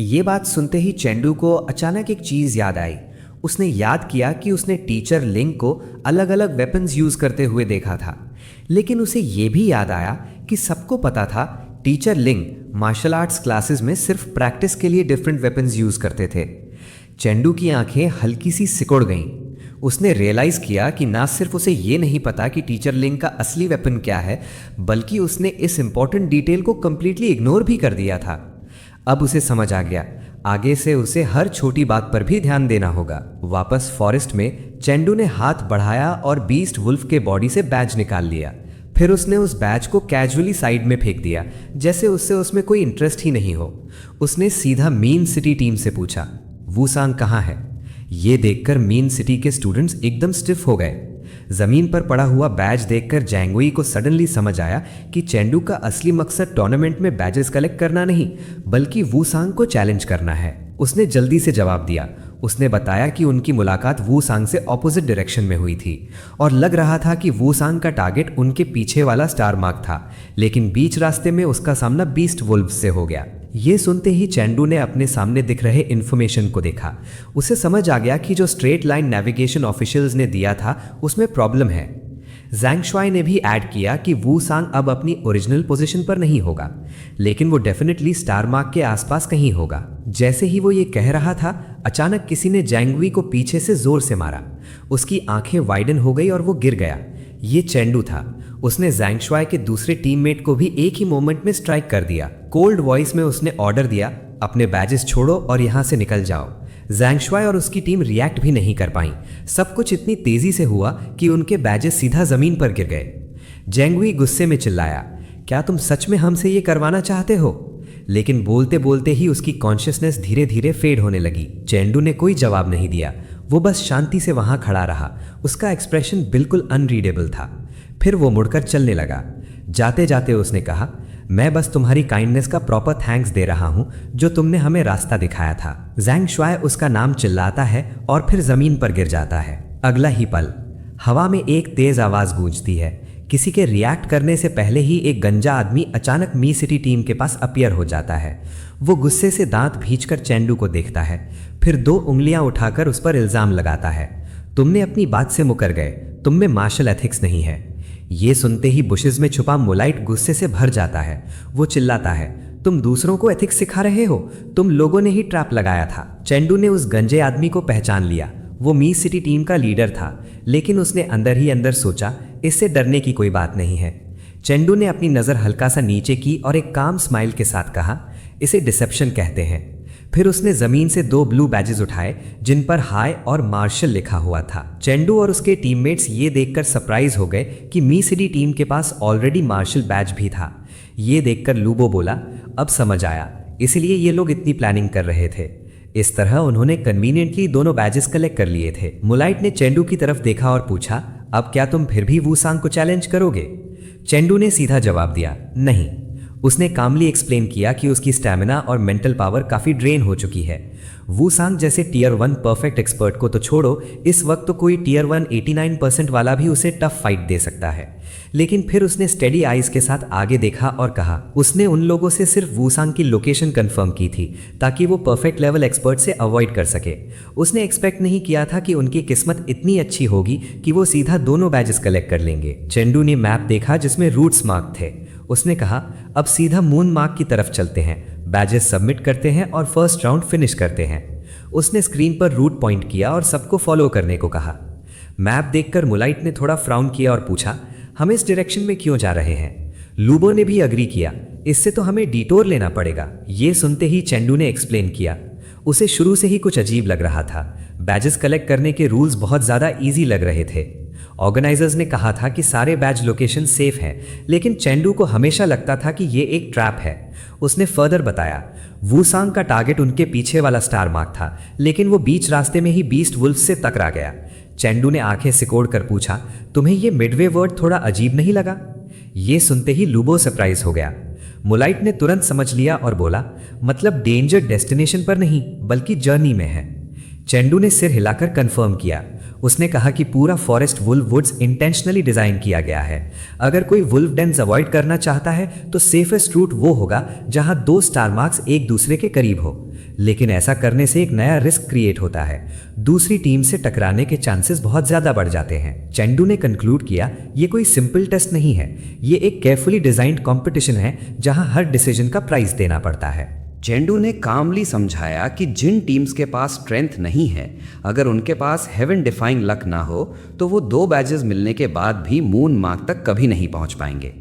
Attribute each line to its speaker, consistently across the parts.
Speaker 1: ये बात सुनते ही चेंडू को अचानक एक चीज याद आई। उसने याद किया कि उसने टीचर लिंग को अलग अलग वेपन्स यूज करते हुए देखा था। लेकिन उसे ये भी याद आया कि सबको पता था टीचर लिंग मार्शल आर्ट्स क्लासेस में सिर्फ प्रैक्टिस के लिए डिफरेंट वेपन्स यूज करते थे। चेंडू की आंखें हल्की सी सिकुड़ गईं। उसने रियलाइज किया कि ना सिर्फ उसे ये नहीं पता कि टीचर लिंग का असली वेपन क्या है, बल्कि उसने इस इंपॉर्टेंट डिटेल को कंप्लीटली इग्नोर भी कर दिया था। अब उसे समझ आ गया, आगे से उसे हर छोटी बात पर भी ध्यान देना होगा। वापस फॉरेस्ट में चेंडू ने हाथ बढ़ाया और बीस्ट वुल्फ के बॉडी से बैज निकाल लिया। फिर उसने उस बैज को कैजुअली साइड में फेंक दिया, जैसे उससे उसमें कोई इंटरेस्ट ही नहीं हो। उसने सीधा मीन सिटी टीम से पूछा, वूसांग कहाँ है? ये देखकर मीन सिटी के स्टूडेंट्स एकदम स्टिफ हो गए। जमीन पर पड़ा हुआ बैज देखकर जैंगुई को सडनली समझ आया कि चेंडू का असली मकसद टूर्नामेंट में बैजेस कलेक्ट करना नहीं, बल्कि वूसांग को चैलेंज करना है। उसने जल्दी से जवाब दिया। उसने बताया कि उनकी मुलाकात वूसांग से ऑपोजिट डायरेक्शन में हुई थी और लग रहा था कि वूसांग का टारगेट उनके पीछे वाला स्टार मार्क था, लेकिन बीच रास्ते में उसका सामना बीस्ट वुल्फ से हो गया। ये सुनते ही चेंडू ने अपने सामने दिख रहे इन्फॉर्मेशन को देखा। उसे समझ आ गया कि जो स्ट्रेट लाइन नेविगेशन ऑफिशियल्स ने दिया था उसमें प्रॉब्लम है। ज़ैंग शुआई ने भी ऐड किया कि वूसांग अब अपनी ओरिजिनल पोजीशन पर नहीं होगा, लेकिन वो डेफिनेटली स्टार मार्क के आसपास कहीं होगा। जैसे ही वो ये कह रहा था, अचानक किसी ने जैंगवी को पीछे से जोर से मारा। उसकी आंखें वाइडन हो गई और वो गिर गया। ये चेंडू था। उसने ज़ैंग शुआई के दूसरे टीममेट को भी एक ही मोमेंट में स्ट्राइक कर दिया। कोल्ड वॉइस में उसने ऑर्डर दिया, अपने बैजेस छोड़ो और यहां से निकल जाओ। ज़ैंग शुआई और उसकी टीम रिएक्ट भी नहीं कर पाई। सब कुछ इतनी तेजी से हुआ कि उनके बैजेस सीधा जमीन पर गिर गए। जैंगवी गुस्से में चिल्लाया, क्या तुम सच में हमसे ये करवाना चाहते हो? लेकिन बोलते बोलते ही उसकी कॉन्शियसनेस धीरे धीरे फेड होने लगी। चेंडू ने कोई जवाब नहीं दिया। वो बस शांति से वहां खड़ा रहा। उसका एक्सप्रेशन बिल्कुल अनरीडेबल था। फिर वो मुड़कर चलने लगा। जाते जाते उसने कहा, मैं बस तुम्हारी काइंडनेस का प्रॉपर थैंक्स दे रहा हूं, जो तुमने हमें रास्ता दिखाया था। ज़ैंग शुआई उसका नाम चिल्लाता है और फिर जमीन पर गिर जाता है। अगला ही पल हवा में एक तेज आवाज गूंजती है। किसी के रिएक्ट करने से पहले ही एक गंजा आदमी अचानक मी सिटी टीम के पास अपीयर हो जाता है। वो गुस्से से दांत भींचकर चेंडू को देखता है, फिर 2 उंगलियां उठाकर उस पर इल्जाम लगाता है, तुमने अपनी बात से मुकर गए, तुम में मार्शल एथिक्स नहीं है। ये सुनते ही बुशेस में छुपा मोलाइट गुस्से से भर जाता है। वो चिल्लाता है, तुम दूसरों को एथिक्स सिखा रहे हो? तुम लोगों ने ही ट्रैप लगाया था। चेंडू ने उस गंजे आदमी को पहचान लिया। वो मी सिटी टीम का लीडर था, लेकिन उसने अंदर ही अंदर सोचा, इससे डरने की कोई बात नहीं है। चेंडू ने अपनी नज़र हल्का सा नीचे की और एक काम स्माइल के साथ कहा, इसे डिसेप्शन कहते हैं। फिर उसने जमीन से 2 ब्लू बैजेस उठाए जिन पर हाई और मार्शल लिखा हुआ था। चेंडू और उसके टीममेट्स ये देखकर सरप्राइज हो गए कि मी सिटी टीम के पास ऑलरेडी मार्शल बैज भी था। ये देखकर लूबो बोला, अब समझ आया, इसलिए ये लोग इतनी प्लानिंग कर रहे थे। इस तरह उन्होंने कन्वीनियंटली दोनों बैजेस कलेक्ट कर लिए थे। मोलाइट ने चेंडू की तरफ देखा और पूछा, अब क्या तुम फिर भी वूसांग को चैलेंज करोगे? चेंडू ने सीधा जवाब दिया, नहीं। उसने कामली एक्सप्लेन किया कि उसकी स्टैमिना और मेंटल पावर काफ़ी ड्रेन हो चुकी है। वूसांग जैसे टियर 1 परफेक्ट एक्सपर्ट को तो छोड़ो, इस वक्त तो कोई टियर 1 89% वाला भी उसे टफ फाइट दे सकता है। लेकिन फिर उसने स्टेडी आइज के साथ आगे देखा और कहा, उसने उन लोगों से सिर्फ वूसांग की लोकेशन कंफर्म की थी ताकि वो परफेक्ट लेवल एक्सपर्ट से अवॉइड कर सके। उसने एक्सपेक्ट नहीं किया था कि उनकी किस्मत इतनी अच्छी होगी कि वो सीधा दोनों बैजेस कलेक्ट कर लेंगे। चेंडू ने मैप देखा जिसमें रूट्स मार्क थे। उसने कहा, अब सीधा मून मार्क की तरफ चलते हैं, बैजेस सबमिट करते हैं और फर्स्ट राउंड फिनिश करते हैं। उसने स्क्रीन पर रूट पॉइंट किया और सबको फॉलो करने को कहा। मैप देखकर मोलाइट ने थोड़ा फ्राउन किया और पूछा, हम इस डायरेक्शन में क्यों जा रहे हैं? लूबो ने भी अग्री किया, इससे तो हमें डिटोर लेना पड़ेगा। ये सुनते ही चेंडू ने एक्सप्लेन किया। उसे शुरू से ही कुछ अजीब लग रहा था। बैजेस कलेक्ट करने के रूल्स बहुत ज़्यादा ईजी लग रहे थे। ऑर्गेनाइजर्स ने कहा था कि सारे बैज लोकेशन सेफ हैं, लेकिन चेंडू को हमेशा लगता था कि ये एक ट्रैप है। उसने फर्दर बताया, वूसांग का टारगेट उनके पीछे वाला स्टार मार्क था, लेकिन वो बीच रास्ते में ही बीस्ट वुल्फ से टकरा गया। चेंडू ने आंखें सिकोड़ कर पूछा, तुम्हें ये मिडवे वर्ड थोड़ा अजीब नहीं लगा? ये सुनते ही लूबो सरप्राइज हो गया। मोलाइट ने तुरंत समझ लिया और बोला, मतलब डेंजर डेस्टिनेशन पर नहीं बल्कि जर्नी में है। चेंडू ने सिर हिलाकर कंफर्म किया। उसने कहा कि पूरा forest wolf woods intentionally design किया गया है। अगर कोई वुल्फ डेंस अवॉइड करना चाहता है तो सेफेस्ट रूट वो होगा जहां दो स्टार मार्क्स एक दूसरे के करीब हो, लेकिन ऐसा करने से एक नया रिस्क क्रिएट होता है। दूसरी टीम से टकराने के चांसेस बहुत ज़्यादा बढ़ जाते हैं। चेंडू ने कंक्लूड किया, ये कोई सिंपल टेस्ट नहीं है, ये एक केयरफुली डिजाइंड कंपटीशन है जहां हर डिसीजन का प्राइस देना पड़ता है।
Speaker 2: चेंडू ने कामली समझाया कि जिन टीम्स के पास स्ट्रेंथ नहीं है, अगर उनके पास हेवन डिफाइंग लक ना हो तो वो 2 बैजेस मिलने के बाद भी मून मार्क तक कभी नहीं पहुंच पाएंगे।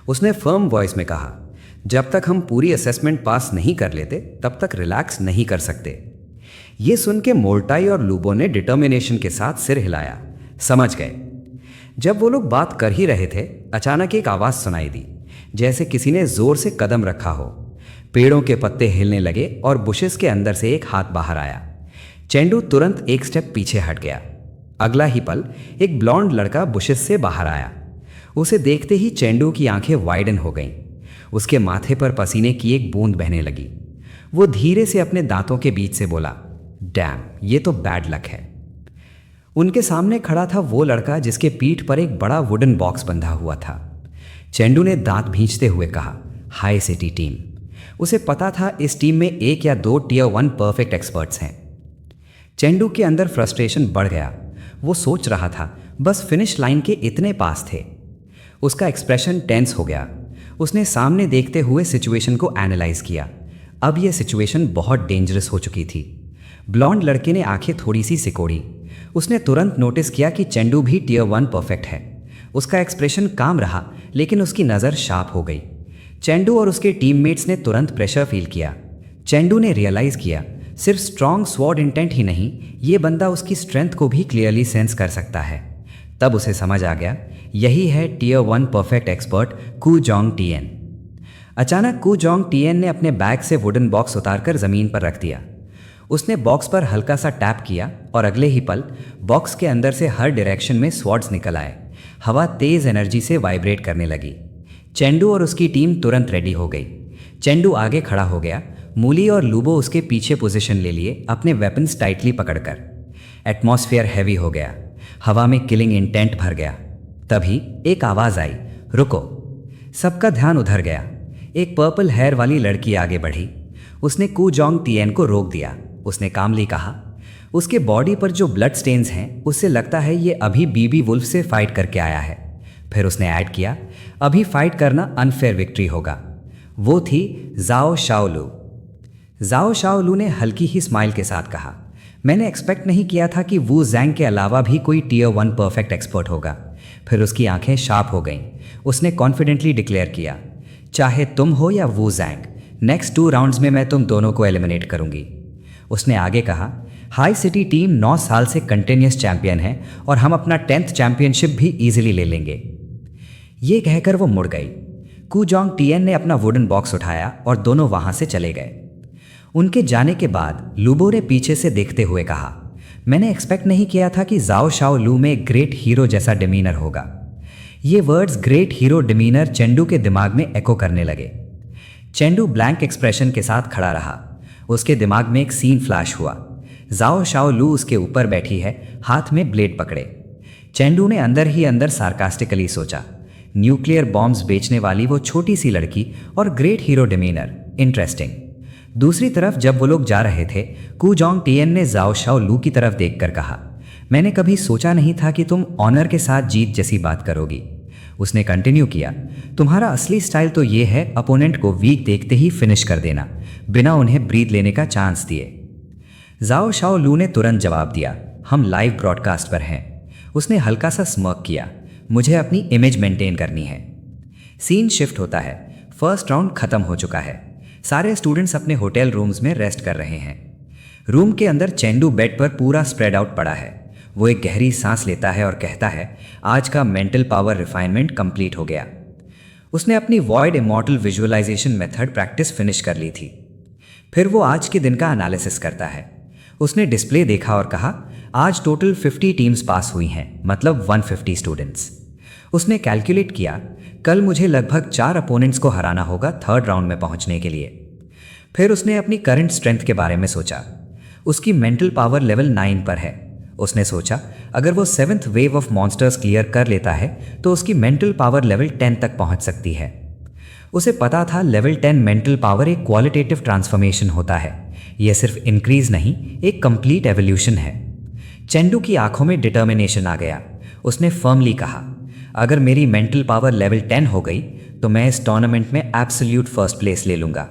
Speaker 2: उसने फर्म वॉइस में कहा, जब तक हम पूरी असेसमेंट पास नहीं कर लेते तब तक रिलैक्स नहीं कर सकते। ये सुन के मोर्टाई और लूबो ने डिटर्मिनेशन के साथ सिर हिलाया, समझ गए। जब वो लोग बात कर ही रहे थे, अचानक एक आवाज़ सुनाई दी, जैसे किसी ने जोर से कदम रखा हो। पेड़ों के पत्ते हिलने लगे और बुशेस के अंदर से एक हाथ बाहर आया। चेंडू तुरंत एक स्टेप पीछे हट गया। अगला ही पल एक ब्लॉन्ड लड़का बुशेस से बाहर आया। उसे देखते ही चेंडू की आंखें वाइडन हो गईं। उसके माथे पर पसीने की एक बूंद बहने लगी। वो धीरे से अपने दांतों के बीच से बोला, डैम, ये तो बैड लक है। उनके सामने खड़ा था वो लड़का जिसके पीठ पर एक बड़ा वुडन बॉक्स बंधा हुआ था। चेंडू ने दांत भींचते हुए कहा, हाई सिटी टीम। उसे पता था इस टीम में 1 या 2 टियर 1 परफेक्ट एक्सपर्ट्स हैं। चेंडू के अंदर फ्रस्ट्रेशन बढ़ गया। वो सोच रहा था बस फिनिश लाइन के इतने पास थे। उसका एक्सप्रेशन टेंस हो गया। उसने सामने देखते हुए सिचुएशन को एनालाइज किया। अब यह सिचुएशन बहुत डेंजरस हो चुकी थी। ब्लॉन्ड लड़के ने आंखें थोड़ी सी सिकोड़ी। उसने तुरंत नोटिस किया कि चेंडू भी टियर 1 परफेक्ट है। उसका एक्सप्रेशन काम रहा, लेकिन उसकी नज़र शार्प हो गई। चेंडू और उसके टीममेट्स ने तुरंत प्रेशर फील किया। चेंडू ने रियलाइज़ किया, सिर्फ स्ट्रॉन्ग स्वॉर्ड इंटेंट ही नहीं, ये बंदा उसकी स्ट्रेंथ को भी क्लियरली सेंस कर सकता है। तब उसे समझ आ गया, यही है टियर 1 परफेक्ट एक्सपर्ट कू जोंग टिएन। अचानक कू जोंग टिएन ने अपने बैग से वुडन बॉक्स उतारकर ज़मीन पर रख दिया। उसने बॉक्स पर हल्का सा टैप किया और अगले ही पल बॉक्स के अंदर से हर डायरेक्शन में स्वॉर्ड्स निकल आए। हवा तेज़ एनर्जी से वाइब्रेट करने लगी। चेंडू और उसकी टीम तुरंत रेडी हो गई। चेंडू आगे खड़ा हो गया। मूली और लूबो उसके पीछे पोजीशन ले लिए, अपने वेपन्स टाइटली पकड़कर। एटमॉस्फेयर हैवी हो गया। हवा में किलिंग इंटेंट भर गया। तभी एक आवाज़ आई, रुको। सबका ध्यान उधर गया। एक पर्पल हेयर वाली लड़की आगे बढ़ी। उसने कू जोंग टिएन को रोक दिया। उसने कामली कहा, उसके बॉडी पर जो ब्लड स्टेन्स हैं, उससे लगता है ये अभी बीबी वुल्फ से फाइट करके आया है। फिर उसने ऐड किया, अभी फाइट करना अनफेयर विक्ट्री होगा। वो थी जाओ शाओलू। जाओ शाओलू ने हल्की ही स्माइल के साथ कहा, मैंने एक्सपेक्ट नहीं किया था कि वू जैंग के अलावा भी कोई टियर 1 परफेक्ट एक्सपर्ट होगा। फिर उसकी आंखें शार्प हो गईं। उसने कॉन्फिडेंटली डिक्लेयर किया, चाहे तुम हो या वू जैंग, नेक्स्ट 2 राउंड्स में मैं तुम दोनों को एलिमिनेट करूंगी। उसने आगे कहा, हाई सिटी टीम 9 साल से कंटिन्यूस चैंपियन है और हम अपना 10th चैंपियनशिप भी इजीली ले लेंगे। ये कहकर वो मुड़ गई। कू जोंग टिएन ने अपना वुडन बॉक्स उठाया और दोनों वहां से चले गए। उनके जाने के बाद लूबो ने पीछे से देखते हुए कहा, मैंने एक्सपेक्ट नहीं किया था कि जाओ शाओ लू में ग्रेट हीरो जैसा डिमीनर होगा। ये वर्ड्स ग्रेट हीरो डिमीनर चेंडू के दिमाग में एको करने लगे। चेंडू ब्लैंक एक्सप्रेशन के साथ खड़ा रहा। उसके दिमाग में एक सीन फ्लैश हुआ। जाओ शाओ लू उसके ऊपर बैठी है, हाथ में ब्लेड पकड़े। चेंडू ने अंदर ही अंदर सार्कास्टिकली सोचा, न्यूक्लियर बॉम्ब्स बेचने वाली वो छोटी सी लड़की और ग्रेट हीरो डिमीनर, इंटरेस्टिंग। दूसरी तरफ जब वो लोग जा रहे थे, कू जोंग टिएन ने जाओ शाओ लू की तरफ देखकर कहा, मैंने कभी सोचा नहीं था कि तुम ऑनर के साथ जीत जैसी बात करोगी। उसने कंटिन्यू किया, तुम्हारा असली स्टाइल तो ये है अपोनेंट को वीक देखते ही फिनिश कर देना, बिना उन्हें ब्रीथ लेने का चांस दिए। जाओ शाओ लू ने तुरंत जवाब दिया, हम लाइव ब्रॉडकास्ट पर हैं। उसने हल्का सा स्मर्क किया, मुझे अपनी इमेज मेंटेन करनी है। सीन शिफ्ट होता है। फर्स्ट राउंड खत्म हो चुका है। सारे स्टूडेंट्स अपने होटल रूम्स में रेस्ट कर रहे हैं। रूम के अंदर चेंडू बेड पर पूरा स्प्रेड आउट पड़ा है। वो एक गहरी सांस लेता है और कहता है, आज का मेंटल पावर रिफाइनमेंट कंप्लीट हो गया। उसने अपनी void immortal visualization method practice finish कर ली थी। फिर वो आज के दिन का एनालिसिस करता है। उसने डिस्प्ले देखा और कहा, आज टोटल 50 टीम्स पास हुई हैं, मतलब 150 स्टूडेंट्स। उसने कैलकुलेट किया, कल मुझे लगभग 4 अपोनेंट्स को हराना होगा 3rd राउंड में पहुंचने के लिए। फिर उसने अपनी करंट स्ट्रेंथ के बारे में सोचा। उसकी मेंटल पावर लेवल 9 पर है।
Speaker 3: उसने सोचा अगर वो 7th wave of monsters clear कर लेता है तो उसकी मेंटल पावर लेवल 10 तक पहुंच सकती है। उसे पता था लेवल 10 मेंटल पावर एक क्वालिटेटिव ट्रांसफॉर्मेशन होता है, यह सिर्फ इंक्रीज नहीं, एक कंप्लीट एवोल्यूशन है। चेंडू की आंखों में डिटर्मिनेशन आ गया। उसने फर्मली कहा, अगर मेरी मेंटल पावर लेवल 10 हो गई तो मैं इस टूर्नामेंट में एब्सोल्यूट फर्स्ट प्लेस ले लूंगा।